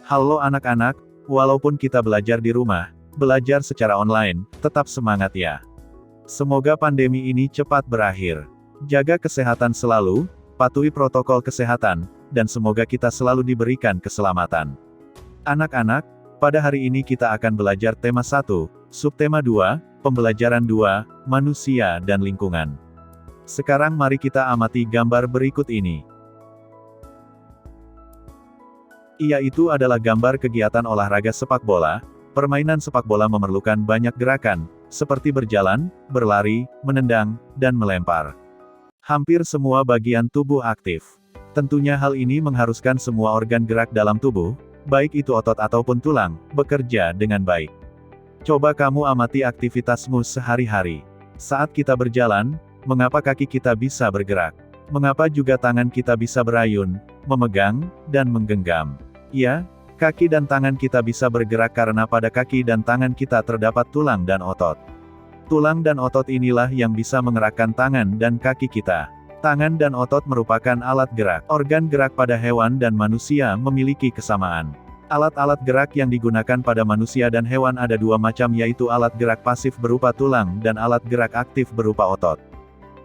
Halo anak-anak, walaupun kita belajar di rumah, belajar secara online, tetap semangat ya. Semoga pandemi ini cepat berakhir. Jaga kesehatan selalu, patuhi protokol kesehatan, dan semoga kita selalu diberikan keselamatan. Anak-anak, pada hari ini kita akan belajar tema 1, subtema 2, pembelajaran 2, manusia dan lingkungan. Sekarang mari kita amati gambar berikut ini. Yaitu adalah gambar kegiatan olahraga sepak bola. Permainan sepak bola memerlukan banyak gerakan, seperti berjalan, berlari, menendang, dan melempar. Hampir semua bagian tubuh aktif. Tentunya hal ini mengharuskan semua organ gerak dalam tubuh, baik itu otot ataupun tulang, bekerja dengan baik. Coba kamu amati aktivitasmu sehari-hari. Saat kita berjalan, mengapa kaki kita bisa bergerak? Mengapa juga tangan kita bisa berayun, memegang, dan menggenggam? Ya, kaki dan tangan kita bisa bergerak karena pada kaki dan tangan kita terdapat tulang dan otot. Tulang dan otot inilah yang bisa mengerakkan tangan dan kaki kita. Tangan dan otot merupakan alat gerak. Organ gerak pada hewan dan manusia memiliki kesamaan. Alat-alat gerak yang digunakan pada manusia dan hewan ada dua macam, yaitu alat gerak pasif berupa tulang dan alat gerak aktif berupa otot.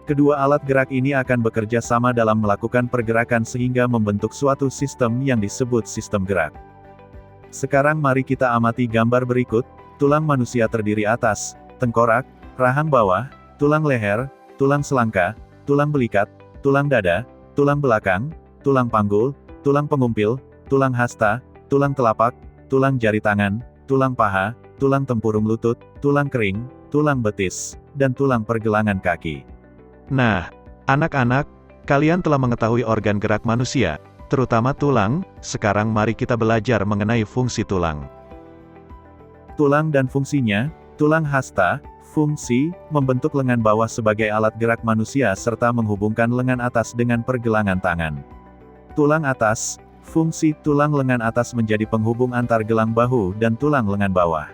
Kedua alat gerak ini akan bekerja sama dalam melakukan pergerakan sehingga membentuk suatu sistem yang disebut sistem gerak. Sekarang mari kita amati gambar berikut. Tulang manusia terdiri atas tengkorak, rahang bawah, tulang leher, tulang selangka, tulang belikat, tulang dada, tulang belakang, tulang panggul, tulang pengumpil, tulang hasta, tulang telapak, tulang jari tangan, tulang paha, tulang tempurung lutut, tulang kering, tulang betis, dan tulang pergelangan kaki. Nah, anak-anak, kalian telah mengetahui organ gerak manusia, terutama tulang. Sekarang mari kita belajar mengenai fungsi tulang. Tulang dan fungsinya. Tulang hasta, fungsi, membentuk lengan bawah sebagai alat gerak manusia serta menghubungkan lengan atas dengan pergelangan tangan. Tulang atas, fungsi tulang lengan atas menjadi penghubung antar gelang bahu dan tulang lengan bawah.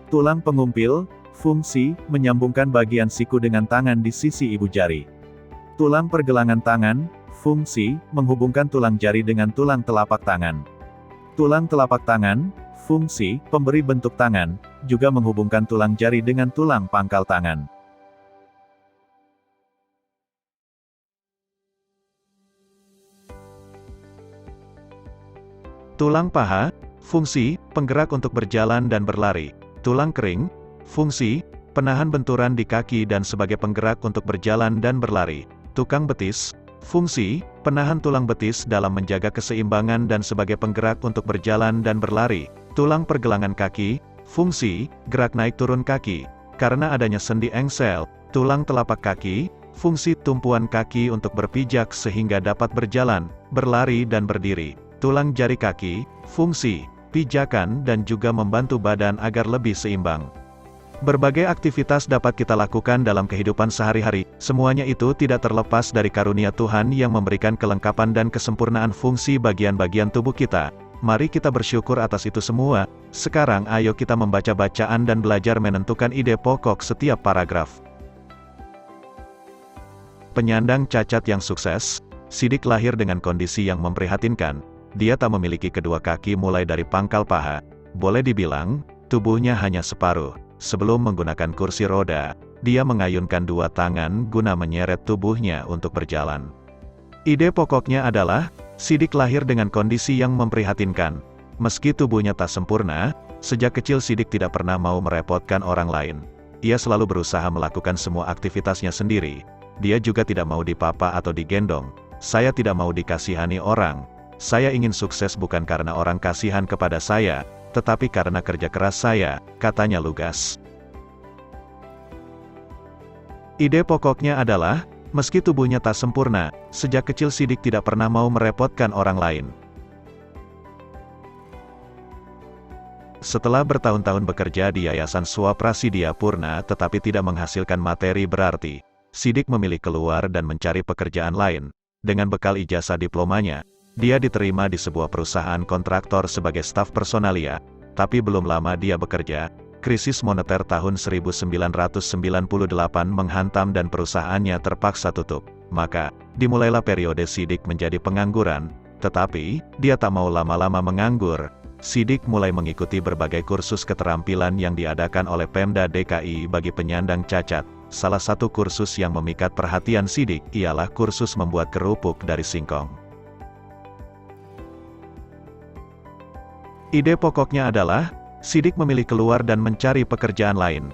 Tulang pengumpil, fungsi, menyambungkan bagian siku dengan tangan di sisi ibu jari. Tulang pergelangan tangan, fungsi, menghubungkan tulang jari dengan tulang telapak tangan. Tulang telapak tangan, fungsi, pemberi bentuk tangan, juga menghubungkan tulang jari dengan tulang pangkal tangan. Tulang paha, fungsi, penggerak untuk berjalan dan berlari. Tulang kering, fungsi, penahan benturan di kaki dan sebagai penggerak untuk berjalan dan berlari. Tukang betis, fungsi, penahan tulang betis dalam menjaga keseimbangan dan sebagai penggerak untuk berjalan dan berlari. Tulang pergelangan kaki, fungsi, gerak naik turun kaki. Karena adanya sendi engsel, tulang telapak kaki, fungsi tumpuan kaki untuk berpijak sehingga dapat berjalan, berlari dan berdiri. Tulang jari kaki, fungsi, pijakan dan juga membantu badan agar lebih seimbang. Berbagai aktivitas dapat kita lakukan dalam kehidupan sehari-hari, semuanya itu tidak terlepas dari karunia Tuhan yang memberikan kelengkapan dan kesempurnaan fungsi bagian-bagian tubuh kita. Mari kita bersyukur atas itu semua. Sekarang ayo kita membaca bacaan dan belajar menentukan ide pokok setiap paragraf. Penyandang cacat yang sukses. Sidik lahir dengan kondisi yang memprihatinkan. Dia tak memiliki kedua kaki mulai dari pangkal paha. Boleh dibilang, tubuhnya hanya separuh. Sebelum menggunakan kursi roda, dia mengayunkan dua tangan guna menyeret tubuhnya untuk berjalan. Ide pokoknya adalah, Sidik lahir dengan kondisi yang memprihatinkan. Meski tubuhnya tak sempurna, sejak kecil Sidik tidak pernah mau merepotkan orang lain. Ia selalu berusaha melakukan semua aktivitasnya sendiri. Dia juga tidak mau dipapa atau digendong. Saya tidak mau dikasihani orang. Saya ingin sukses bukan karena orang kasihan kepada saya, tetapi karena kerja keras saya, katanya lugas. Ide pokoknya adalah, meski tubuhnya tak sempurna, sejak kecil Sidik tidak pernah mau merepotkan orang lain. Setelah bertahun-tahun bekerja di Yayasan Swaprasidya Purna tetapi tidak menghasilkan materi berarti, Sidik memilih keluar dan mencari pekerjaan lain. Dengan bekal ijazah diplomanya, dia diterima di sebuah perusahaan kontraktor sebagai staf personalia, tapi belum lama dia bekerja, krisis moneter tahun 1998 menghantam dan perusahaannya terpaksa tutup. Maka, dimulailah periode Sidik menjadi pengangguran, tetapi, dia tak mau lama-lama menganggur. Sidik mulai mengikuti berbagai kursus keterampilan yang diadakan oleh Pemda DKI bagi penyandang cacat. Salah satu kursus yang memikat perhatian Sidik ialah kursus membuat kerupuk dari singkong. Ide pokoknya adalah, Sidik memilih keluar dan mencari pekerjaan lain.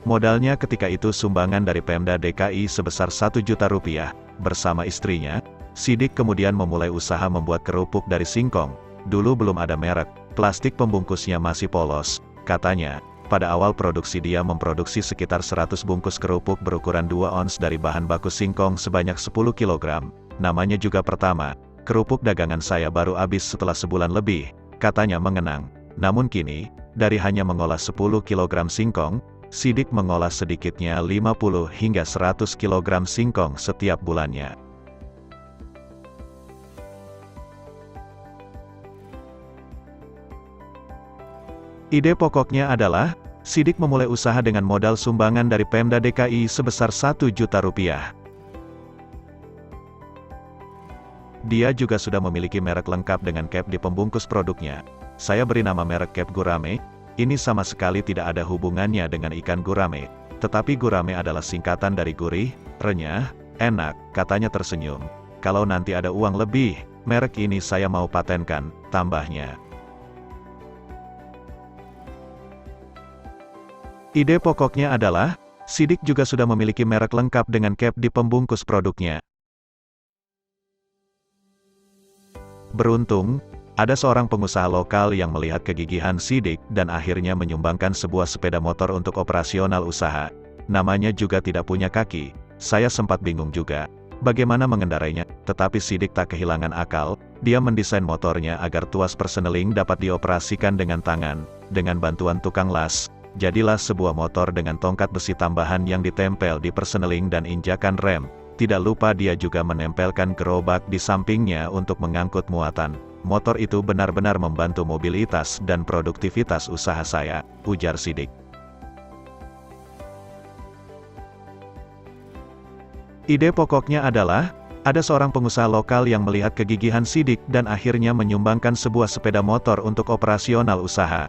Modalnya ketika itu sumbangan dari Pemda DKI sebesar 1 juta rupiah. Bersama istrinya, Sidik kemudian memulai usaha membuat kerupuk dari singkong. Dulu belum ada merek, plastik pembungkusnya masih polos. Katanya, pada awal produksi dia memproduksi sekitar 100 bungkus kerupuk berukuran 2 ons dari bahan baku singkong sebanyak 10 kg. Namanya juga pertama, kerupuk dagangan saya baru habis setelah sebulan lebih, katanya mengenang. Namun kini, dari hanya mengolah 10 kg singkong, Sidik mengolah sedikitnya 50 hingga 100 kg singkong setiap bulannya. Ide pokoknya adalah, Sidik memulai usaha dengan modal sumbangan dari Pemda DKI sebesar 1 juta rupiah. Dia juga sudah memiliki merek lengkap dengan cap di pembungkus produknya. Saya beri nama merek cap gurame. Ini sama sekali tidak ada hubungannya dengan ikan gurame. Tetapi gurame adalah singkatan dari gurih, renyah, enak, katanya tersenyum. Kalau nanti ada uang lebih, merek ini saya mau patenkan, tambahnya. Ide pokoknya adalah, Sidik juga sudah memiliki merek lengkap dengan cap di pembungkus produknya. Beruntung, ada seorang pengusaha lokal yang melihat kegigihan Sidik dan akhirnya menyumbangkan sebuah sepeda motor untuk operasional usaha. Namanya juga tidak punya kaki. Saya sempat bingung juga bagaimana mengendarainya, tetapi Sidik tak kehilangan akal. Dia mendesain motornya agar tuas perseneling dapat dioperasikan dengan tangan. Dengan bantuan tukang las, jadilah sebuah motor dengan tongkat besi tambahan yang ditempel di perseneling dan injakan rem. Tidak lupa dia juga menempelkan gerobak di sampingnya untuk mengangkut muatan. Motor itu benar-benar membantu mobilitas dan produktivitas usaha saya, ujar Sidik. Ide pokoknya adalah, ada seorang pengusaha lokal yang melihat kegigihan Sidik dan akhirnya menyumbangkan sebuah sepeda motor untuk operasional usaha.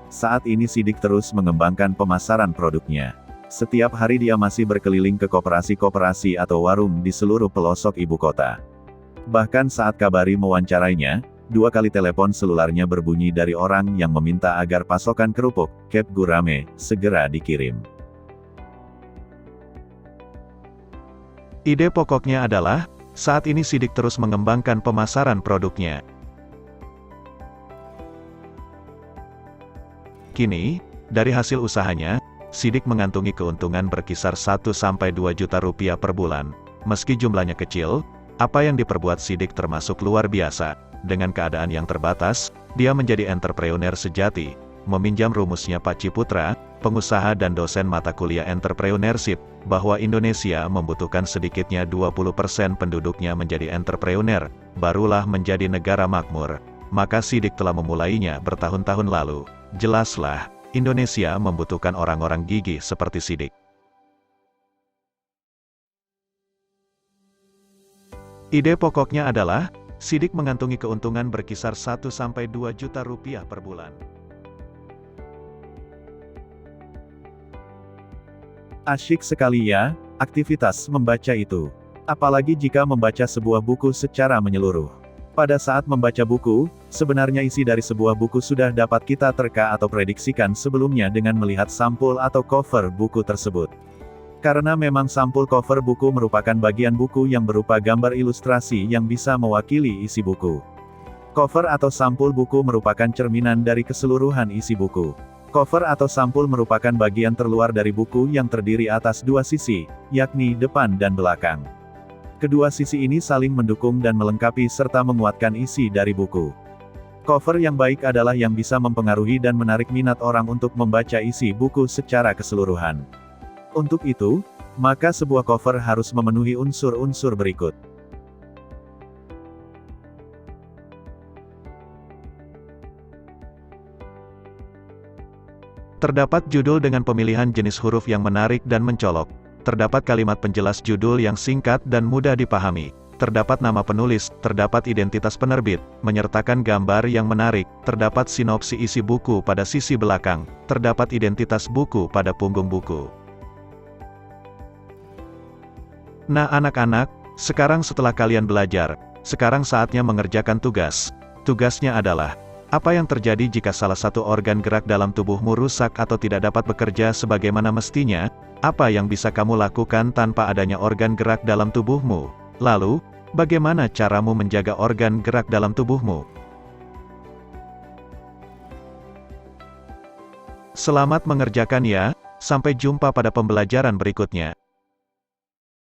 Saat ini Sidik terus mengembangkan pemasaran produknya. Setiap hari dia masih berkeliling ke koperasi-koperasi atau warung di seluruh pelosok ibu kota. Bahkan saat Kabari mewawancarainya, 2 kali telepon selularnya berbunyi dari orang yang meminta agar pasokan kerupuk, cap gurame, segera dikirim. Ide pokoknya adalah, saat ini Sidik terus mengembangkan pemasaran produknya. Kini, dari hasil usahanya, Sidik mengantongi keuntungan berkisar 1-2 juta rupiah per bulan. Meski jumlahnya kecil, apa yang diperbuat Sidik termasuk luar biasa. Dengan keadaan yang terbatas, dia menjadi entrepreneur sejati. Meminjam rumusnya Pak Ciputra, pengusaha dan dosen mata kuliah entrepreneurship, bahwa Indonesia membutuhkan sedikitnya 20% penduduknya menjadi entrepreneur, barulah menjadi negara makmur. Maka Sidik telah memulainya bertahun-tahun lalu. Jelaslah, Indonesia membutuhkan orang-orang gigih seperti Sidik. Ide pokoknya adalah, Sidik mengantongi keuntungan berkisar 1-2 juta rupiah per bulan. Asyik sekali ya, aktivitas membaca itu. Apalagi jika membaca sebuah buku secara menyeluruh. Pada saat membaca buku, sebenarnya isi dari sebuah buku sudah dapat kita terka atau prediksikan sebelumnya dengan melihat sampul atau cover buku tersebut. Karena memang sampul cover buku merupakan bagian buku yang berupa gambar ilustrasi yang bisa mewakili isi buku. Cover atau sampul buku merupakan cerminan dari keseluruhan isi buku. Cover atau sampul merupakan bagian terluar dari buku yang terdiri atas 2 sisi, yakni depan dan belakang. Kedua sisi ini saling mendukung dan melengkapi serta menguatkan isi dari buku. Cover yang baik adalah yang bisa mempengaruhi dan menarik minat orang untuk membaca isi buku secara keseluruhan. Untuk itu, maka sebuah cover harus memenuhi unsur-unsur berikut. Terdapat judul dengan pemilihan jenis huruf yang menarik dan mencolok. Terdapat kalimat penjelas judul yang singkat dan mudah dipahami. terdapat nama penulis, terdapat identitas penerbit, menyertakan gambar yang menarik, terdapat sinopsi isi buku pada sisi belakang, terdapat identitas buku pada punggung buku. Nah anak-anak, sekarang setelah kalian belajar, sekarang saatnya mengerjakan tugas. Tugasnya adalah, apa yang terjadi jika salah satu organ gerak dalam tubuhmu rusak atau tidak dapat bekerja sebagaimana mestinya? Apa yang bisa kamu lakukan tanpa adanya organ gerak dalam tubuhmu? Lalu, bagaimana caramu menjaga organ gerak dalam tubuhmu? Selamat mengerjakan ya, sampai jumpa pada pembelajaran berikutnya.